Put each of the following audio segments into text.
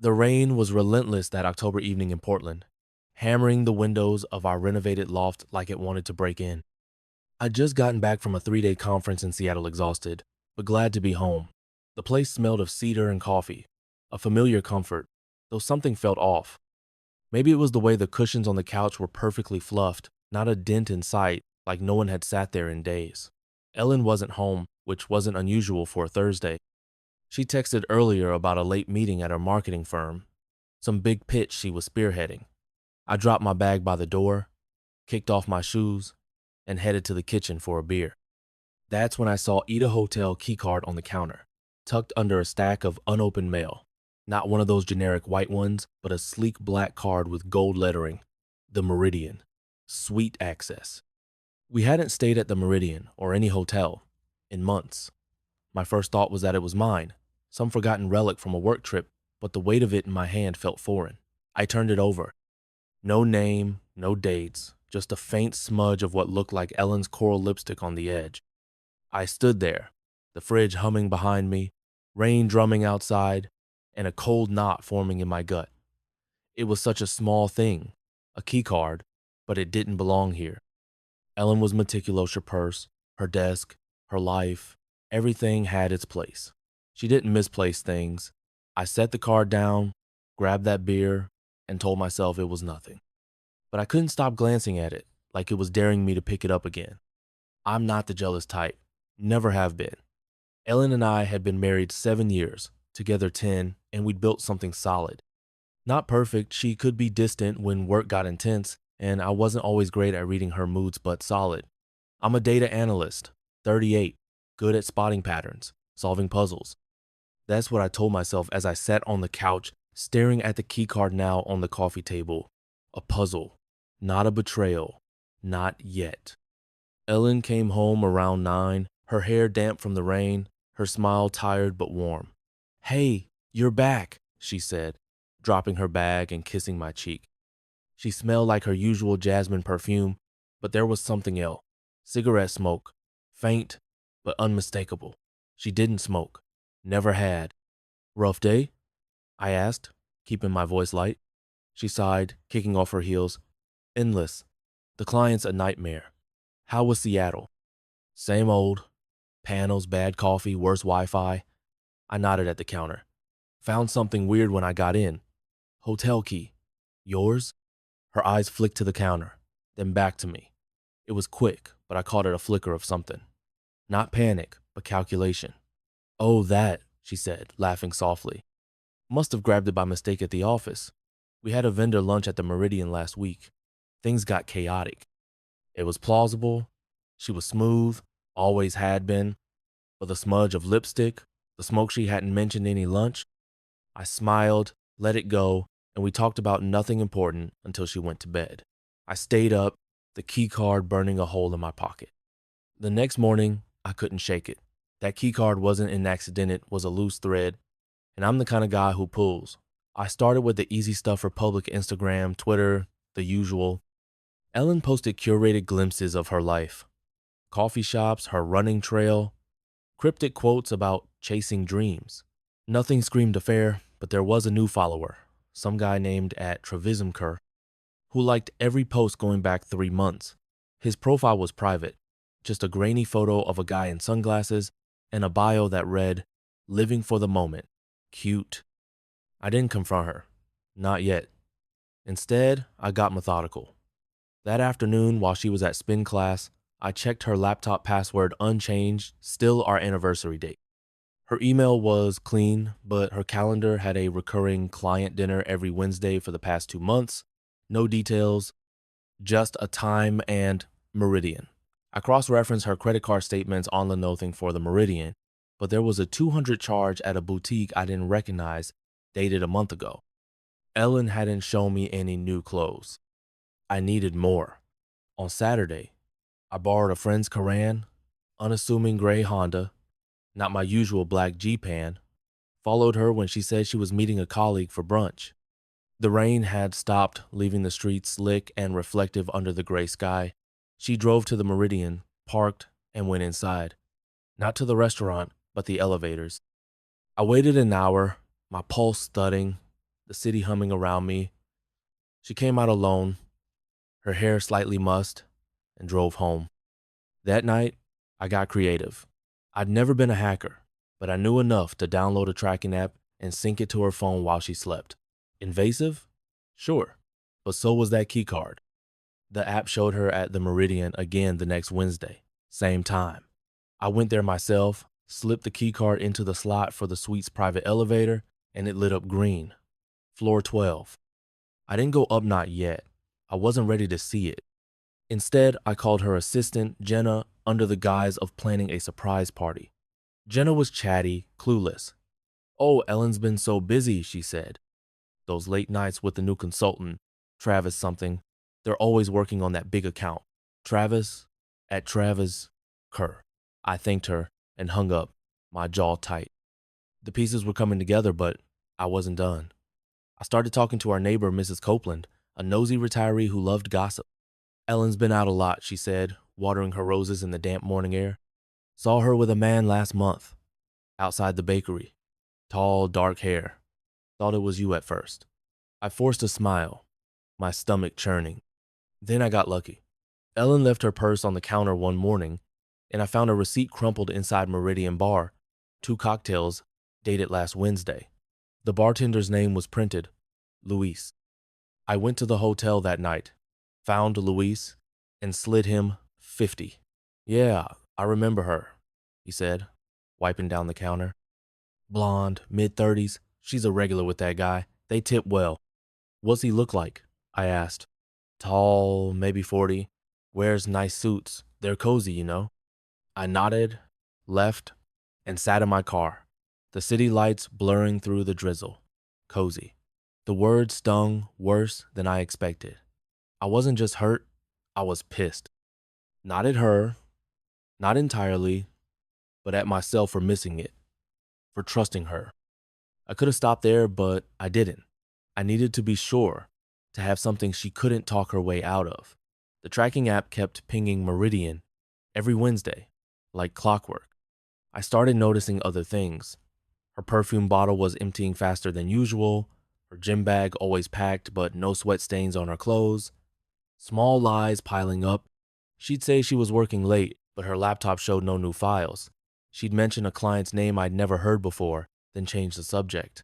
The rain was relentless that October evening in Portland, hammering the windows of our renovated loft like it wanted to break in. I'd just gotten back from a 3-day conference in Seattle exhausted, but glad to be home. The place smelled of cedar and coffee, a familiar comfort, though something felt off. Maybe it was the way the cushions on the couch were perfectly fluffed, not a dent in sight, like no one had sat there in days. Ellen wasn't home, which wasn't unusual for a Thursday. She texted earlier about a late meeting at her marketing firm, some big pitch she was spearheading. I dropped my bag by the door, kicked off my shoes, and headed to the kitchen for a beer. That's when I saw Ida Hotel keycard on the counter, tucked under a stack of unopened mail. Not one of those generic white ones, but a sleek black card with gold lettering, the Meridian. Suite access. We hadn't stayed at the Meridian or any hotel in months. My first thought was that it was mine, some forgotten relic from a work trip, but the weight of it in my hand felt foreign. I turned it over. No name, no dates, just a faint smudge of what looked like Ellen's coral lipstick on the edge. I stood there, the fridge humming behind me, rain drumming outside, and a cold knot forming in my gut. It was such a small thing, a keycard, but it didn't belong here. Ellen was meticulous, her purse, her desk, her life, everything had its place. She didn't misplace things. I set the card down, grabbed that beer, and told myself it was nothing. But I couldn't stop glancing at it, like it was daring me to pick it up again. I'm not the jealous type, never have been. Ellen and I had been married 7 years, together 10, and we'd built something solid. Not perfect, she could be distant when work got intense, and I wasn't always great at reading her moods, but solid. I'm a data analyst, 38, good at spotting patterns, solving puzzles. That's what I told myself as I sat on the couch, staring at the keycard now on the coffee table. A puzzle, not a betrayal, not yet. Ellen came home around 9, her hair damp from the rain, her smile tired but warm. "Hey, you're back," she said, dropping her bag and kissing my cheek. She smelled like her usual jasmine perfume, but there was something else. Cigarette smoke, faint but unmistakable. She didn't smoke, never had. "Rough day?" I asked, keeping my voice light. She sighed, kicking off her heels. "Endless. The client's a nightmare." "How was Seattle?" "Same old. Panels, bad coffee, worse Wi-Fi." I nodded at the counter. "Found something weird when I got in. Hotel key. Yours?" Her eyes flicked to the counter, then back to me. It was quick, but I caught it a flicker of something. Not panic, but calculation. "Oh, that," she said, laughing softly. "Must have grabbed it by mistake at the office. We had a vendor lunch at the Meridian last week. Things got chaotic. It was plausible. She was smooth, always had been. But the smudge of lipstick, the smoke she hadn't mentioned any lunch." I smiled, let it go, and we talked about nothing important until she went to bed. I stayed up, the key card burning a hole in my pocket. The next morning, I couldn't shake it. That key card wasn't an accident, it was a loose thread, and I'm the kind of guy who pulls. I started with the easy stuff for public Instagram, Twitter, the usual. Ellen posted curated glimpses of her life. Coffee shops, her running trail, cryptic quotes about chasing dreams. Nothing screamed affair, but there was a new follower, some guy named @Travismker, who liked every post going back 3 months. His profile was private, just a grainy photo of a guy in sunglasses and a bio that read, "Living for the moment. Cute." I didn't confront her. Not yet. Instead, I got methodical. That afternoon, while she was at spin class, I checked her laptop password unchanged, still our anniversary date. Her email was clean, but her calendar had a recurring client dinner every Wednesday for the past 2 months. No details, just a time and Meridian. I cross-referenced her credit card statements on the nothing for the Meridian, but there was a $200 charge at a boutique I didn't recognize, dated a month ago. Ellen hadn't shown me any new clothes. I needed more. On Saturday, I borrowed a friend's Karan, unassuming gray Honda, not my usual black G-Pan, followed her when she said she was meeting a colleague for brunch. The rain had stopped, leaving the streets slick and reflective under the gray sky. She drove to the Meridian, parked, and went inside. Not to the restaurant, but the elevators. I waited an hour, my pulse thudding. the city humming around me. She came out alone, her hair slightly mussed, and drove home. That night, I got creative. I'd never been a hacker, but I knew enough to download a tracking app and sync it to her phone while she slept. Invasive? Sure, but so was that keycard. The app showed her at the Meridian again the next Wednesday, same time. I went there myself, slipped the keycard into the slot for the suite's private elevator, and it lit up green. Floor 12. I didn't go up not yet. I wasn't ready to see it. Instead, I called her assistant, Jenna, under the guise of planning a surprise party. Jenna was chatty, clueless. "Oh, Ellen's been so busy," she said. "Those late nights with the new consultant, Travis something. They're always working on that big account. Travis at Travis Kerr." I thanked her and hung up, my jaw tight. The pieces were coming together, but I wasn't done. I started talking to our neighbor, Mrs. Copeland, a nosy retiree who loved gossip. "Ellen's been out a lot," she said, watering her roses in the damp morning air. "Saw her with a man last month, outside the bakery. Tall, dark hair. Thought it was you at first." I forced a smile, my stomach churning. Then I got lucky. Ellen left her purse on the counter one morning, and I found a receipt crumpled inside Meridian Bar, 2 cocktails, dated last Wednesday. The bartender's name was printed, Luis. I went to the hotel that night, found Luis, and slid him 50. "Yeah, I remember her," he said, wiping down the counter. "Blonde, mid-30s. She's a regular with that guy. They tip well." "What's he look like?" I asked. "Tall, maybe 40. Wears nice suits. They're cozy, you know." I nodded, left, and sat in my car, the city lights blurring through the drizzle. Cozy. The word stung worse than I expected. I wasn't just hurt, I was pissed. Not at her, not entirely, but at myself for missing it, for trusting her. I could have stopped there, but I didn't. I needed to be sure, to have something she couldn't talk her way out of. The tracking app kept pinging Meridian every Wednesday, like clockwork. I started noticing other things. Her perfume bottle was emptying faster than usual, her gym bag always packed but no sweat stains on her clothes. Small lies piling up. She'd say she was working late, but her laptop showed no new files. She'd mention a client's name I'd never heard before, then change the subject.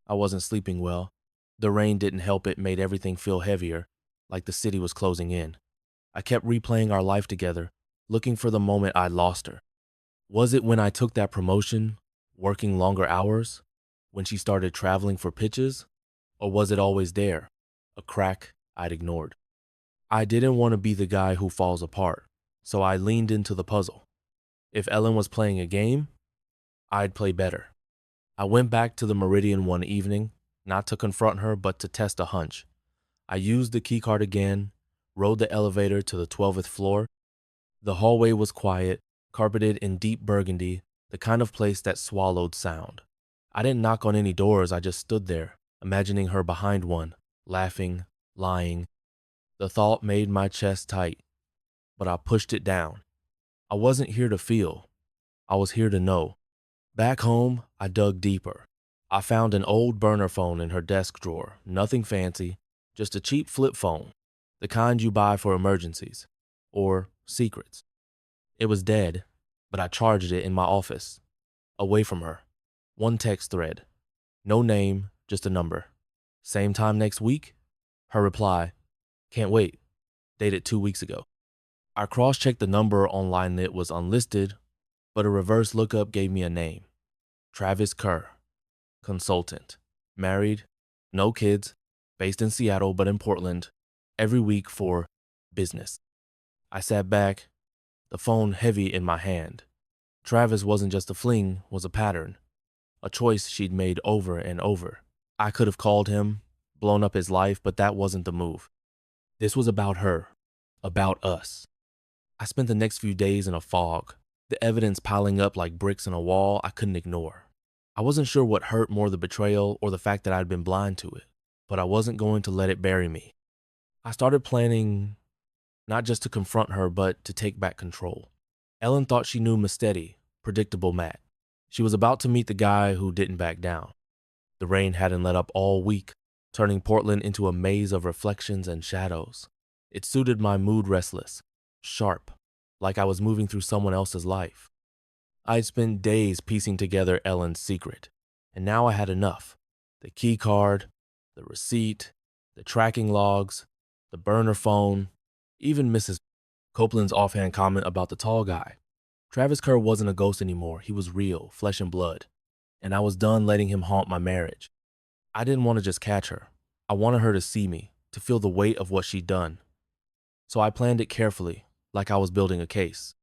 I wasn't sleeping well. The rain didn't help, it made everything feel heavier, like the city was closing in. I kept replaying our life together, looking for the moment I'd lost her. Was it when I took that promotion, working longer hours, when she started traveling for pitches, or was it always there, a crack I'd ignored? I didn't want to be the guy who falls apart, so I leaned into the puzzle. If Ellen was playing a game, I'd play better. I went back to the Meridian one evening, not to confront her, but to test a hunch. I used the keycard again, rode the elevator to the 12th floor. The hallway was quiet, carpeted in deep burgundy, the kind of place that swallowed sound. I didn't knock on any doors, I just stood there, imagining her behind one, laughing, lying. The thought made my chest tight, but I pushed it down. I wasn't here to feel. I was here to know. Back home, I dug deeper. I found an old burner phone in her desk drawer, nothing fancy, just a cheap flip phone, the kind you buy for emergencies, or secrets. It was dead, but I charged it in my office, away from her. One text thread. No name, just a number. "Same time next week?" Her reply, "Can't wait." Dated 2 weeks ago. I cross-checked the number online, it was unlisted, but a reverse lookup gave me a name. Travis Kerr. Consultant. Married. No kids. Based in Seattle, but in Portland. Every week for business. I sat back, the phone heavy in my hand. Travis wasn't just a fling, was a pattern. A choice she'd made over and over. I could have called him, blown up his life, but that wasn't the move. This was about her. About us. I spent the next few days in a fog, the evidence piling up like bricks on a wall I couldn't ignore. I wasn't sure what hurt more, the betrayal or the fact that I'd been blind to it, but I wasn't going to let it bury me. I started planning not just to confront her, but to take back control. Ellen thought she knew Mustetti, predictable Matt. She was about to meet the guy who didn't back down. The rain hadn't let up all week. turning Portland into a maze of reflections and shadows. It suited my mood, restless, sharp, like I was moving through someone else's life. I'd spent days piecing together Ellen's secret, and now I had enough. The key card, the receipt, the tracking logs, the burner phone, even Mrs. Copeland's offhand comment about the tall guy. Travis Kerr wasn't a ghost anymore. He was real, flesh and blood, and I was done letting him haunt my marriage. I didn't want to just catch her. I wanted her to see me, to feel the weight of what she'd done. So I planned it carefully, like I was building a case.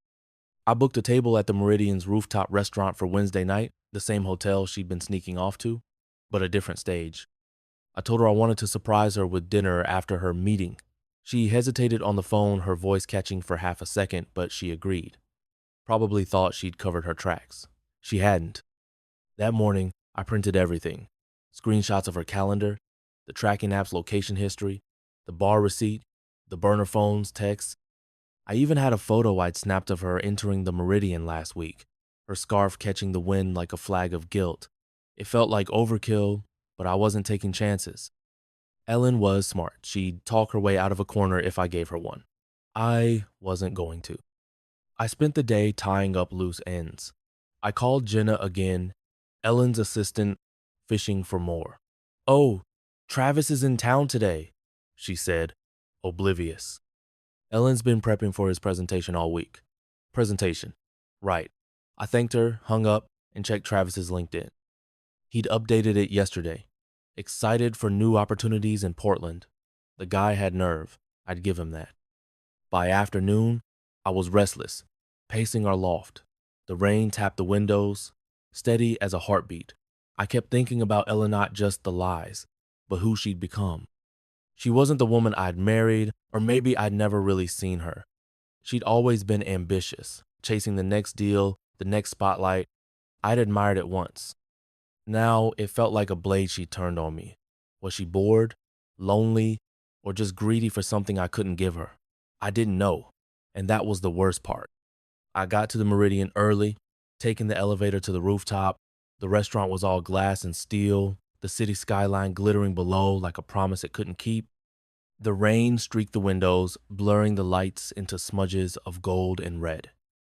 I booked a table at the Meridian's rooftop restaurant for Wednesday night, the same hotel she'd been sneaking off to, but a different stage. I told her I wanted to surprise her with dinner after her meeting. She hesitated on the phone, her voice catching for half a second, but she agreed. Probably thought she'd covered her tracks. She hadn't. That morning, I printed everything. Screenshots of her calendar, the tracking app's location history, the bar receipt, the burner phone's texts. I even had a photo I'd snapped of her entering the Meridian last week, her scarf catching the wind like a flag of guilt. It felt like overkill, but I wasn't taking chances. Ellen was smart. She'd talk her way out of a corner if I gave her one. I wasn't going to. I spent the day tying up loose ends. I called Jenna again, Ellen's assistant, fishing for more. "Oh, Travis is in town today," she said, oblivious. Ellen's been prepping for his presentation all week. Presentation. Right. I thanked her, hung up, and checked Travis's LinkedIn. He'd updated it yesterday. Excited for new opportunities in Portland. The guy had nerve. I'd give him that. By afternoon, I was restless, pacing our loft. The rain tapped the windows, steady as a heartbeat. I kept thinking about Ella, not just the lies, but who she'd become. She wasn't the woman I'd married, or maybe I'd never really seen her. She'd always been ambitious, chasing the next deal, the next spotlight. I'd admired it once. Now it felt like a blade she turned on me. Was she bored, lonely, or just greedy for something I couldn't give her? I didn't know, and that was the worst part. I got to the Meridian early, taking the elevator to the rooftop. The restaurant was all glass and steel, the city skyline glittering below like a promise it couldn't keep. The rain streaked the windows, blurring the lights into smudges of gold and red.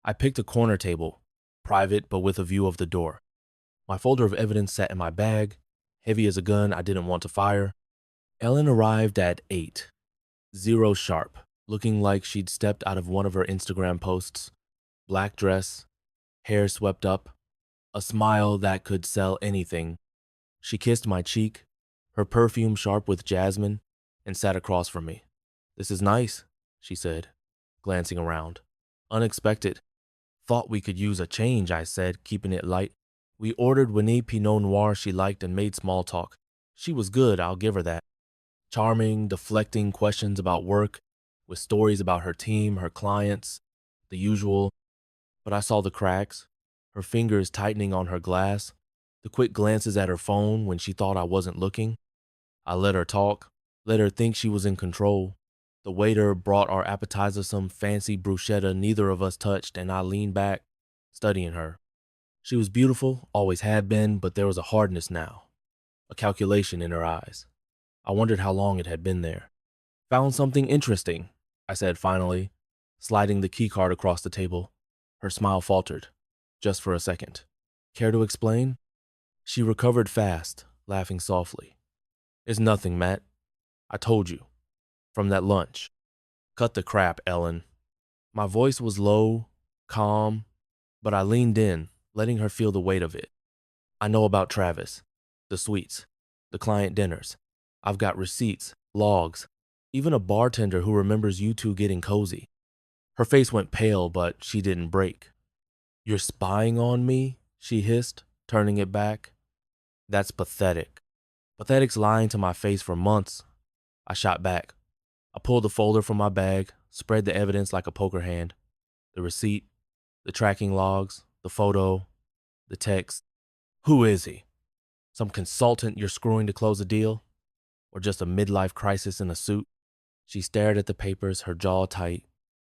I picked a corner table, private but with a view of the door. My folder of evidence sat in my bag, heavy as a gun I didn't want to fire. Ellen arrived at 8, 0 sharp, looking like she'd stepped out of one of her Instagram posts. Black dress, hair swept up, a smile that could sell anything. She kissed my cheek, her perfume sharp with jasmine, and sat across from me. "This is nice," she said, glancing around. "Unexpected. Thought we could use a change," I said, keeping it light. We ordered Winnie Pinot Noir she liked and made small talk. She was good, I'll give her that. Charming, deflecting questions about work, with stories about her team, her clients, the usual. But I saw the cracks, her fingers tightening on her glass, the quick glances at her phone when she thought I wasn't looking. I let her talk, let her think she was in control. The waiter brought our appetizer, some fancy bruschetta neither of us touched, and I leaned back, studying her. She was beautiful, always had been, but there was a hardness now, a calculation in her eyes. I wondered how long it had been there. "Found something interesting," I said finally, sliding the keycard across the table. Her smile faltered, just for a second. "Care to explain?" She recovered fast, laughing softly. "It's nothing, Matt. I told you. From that lunch. Cut the crap, Ellen." My voice was low, calm, but I leaned in, letting her feel the weight of it. "I know about Travis, the suites, the client dinners. I've got receipts, logs, even a bartender who remembers you two getting cozy." Her face went pale, but she didn't break. "You're spying on me?" she hissed, turning it back. "That's pathetic." "Pathetic's lying to my face for months." I shot back. I pulled the folder from my bag, spread the evidence like a poker hand. The receipt, the tracking logs, the photo, the text. "Who is he? Some consultant you're screwing to close a deal? Or just a midlife crisis in a suit?" She stared at the papers, her jaw tight.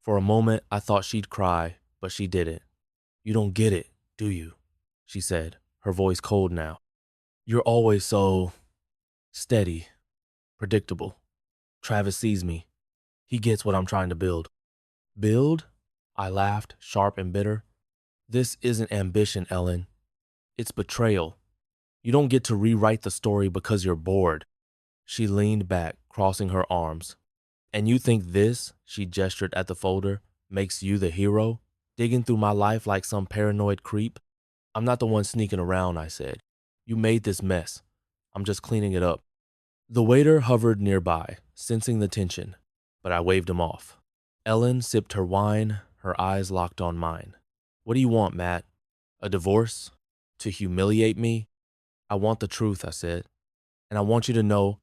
For a moment, I thought she'd cry, but she didn't. "You don't get it, do you?" she said, her voice cold now. "You're always so steady. Predictable. Travis sees me. He gets what I'm trying to build. Build? I laughed, sharp and bitter. This isn't ambition, Ellen. It's betrayal. You don't get to rewrite the story because you're bored. She leaned back, crossing her arms. And you think this, she gestured at the folder, makes you the hero? Digging through my life like some paranoid creep? I'm not the one sneaking around, I said. You made this mess. I'm just cleaning it up. The waiter hovered nearby, sensing the tension, but I waved him off. Ellen sipped her wine, her eyes locked on mine. What do you want, Matt? A divorce? To humiliate me? I want the truth, I said. And I want you to know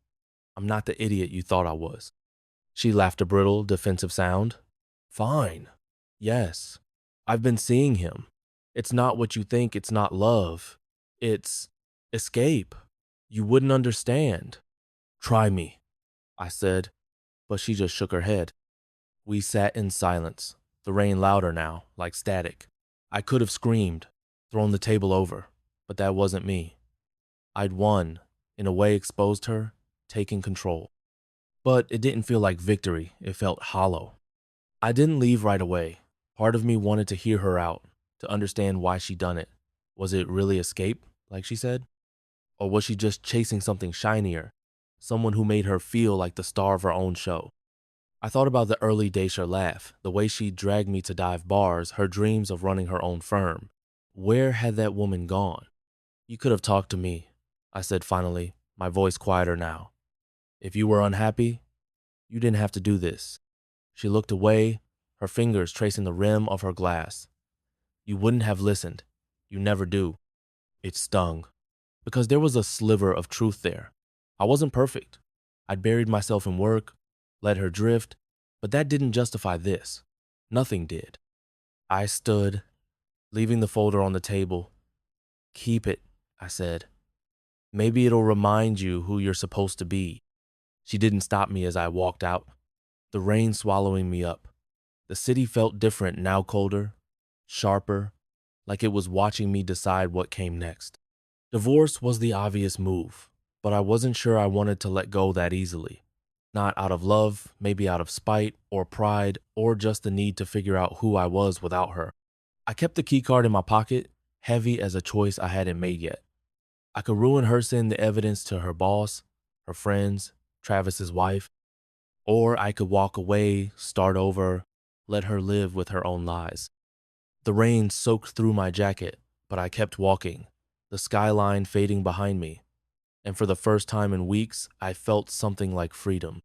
I'm not the idiot you thought I was. She laughed a brittle, defensive sound. Fine. Yes. I've been seeing him. It's not what you think. It's not love. It's escape. You wouldn't understand. Try me, I said, but she just shook her head. We sat in silence, the rain louder now, like static. I could have screamed, thrown the table over, but that wasn't me. I'd won, in a way exposed her, taking control. But it didn't feel like victory, it felt hollow. I didn't leave right away. Part of me wanted to hear her out, to understand why she'd done it. Was it really escape, like she said? Or was she just chasing something shinier, someone who made her feel like the star of her own show? I thought about the early Daisha laugh, the way she dragged me to dive bars, her dreams of running her own firm. Where had that woman gone? You could have talked to me, I said finally, my voice quieter now. If you were unhappy, you didn't have to do this. She looked away, her fingers tracing the rim of her glass. You wouldn't have listened. You never do. It stung, because there was a sliver of truth there. I wasn't perfect. I'd buried myself in work, let her drift, but that didn't justify this. Nothing did. I stood, leaving the folder on the table. Keep it, I said. Maybe it'll remind you who you're supposed to be. She didn't stop me as I walked out, the rain swallowing me up. The city felt different now, colder, sharper, like it was watching me decide what came next. Divorce was the obvious move, but I wasn't sure I wanted to let go that easily. Not out of love, maybe out of spite or pride, or just the need to figure out who I was without her. I kept the keycard in my pocket, heavy as a choice I hadn't made yet. I could ruin her sending the evidence to her boss, her friends, Travis's wife, or I could walk away, start over, let her live with her own lies. The rain soaked through my jacket, but I kept walking, the skyline fading behind me, and for the first time in weeks, I felt something like freedom.